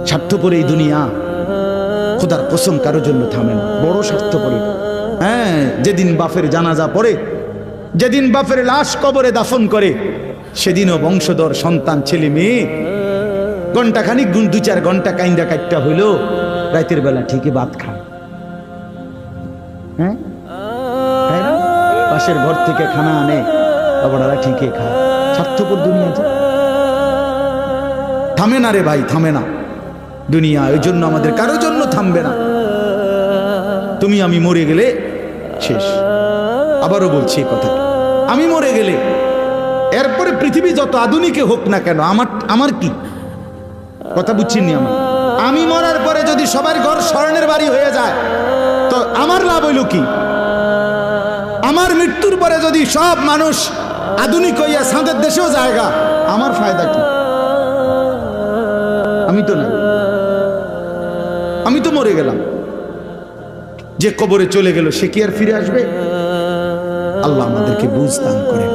স্বার্থপর এই দুনিয়া, খোদার কসম কারোর জন্য থামে না, বড় স্বার্থপর। হ্যাঁ, যেদিন বাপের জানাজা পড়ে, যেদিন বাপের লাশ কবরে দাফন করে, সেদিনও বংশধর সন্তান ছেলে মেয়ে ঘন্টাখানিক 2-4 ঘন্টা কাইন্দা কাটটা হইল, রাতের বেলা ঠিকই ভাত খায়। হ্যাঁ, পাশের ঘর থেকে খানা আনে, বাবারা ঠিকই খায়। স্বার্থপর দুনিয়া যে থামে না রে ভাই, থামে না দুনিয়া। ওই জন্য আমাদের কারোর জন্য থামবে না। তুমি আমি মরে গেলে শেষ। আবারও বলছি এই কথা, আমি মরে গেলে এরপরে পৃথিবী যত আধুনিকে হোক না কেন, আমার কি কথা বুঝছিনি? আমি মরার পরে যদি সবার ঘর স্বর্ণের বাড়ি হয়ে যায় তো আমার লাভ হইল কি? আমার মৃত্যুর পরে যদি সব মানুষ আধুনিক হইয়া সাঁদের দেশেও জায়গা, আমার ফায়দা কি? আমি তো না, আমি তো মরে গেলাম। যে কবরে চলে গেল সে কি আর ফিরে আসবে? আল্লাহ আমাদেরকে বুঝ দান করেন।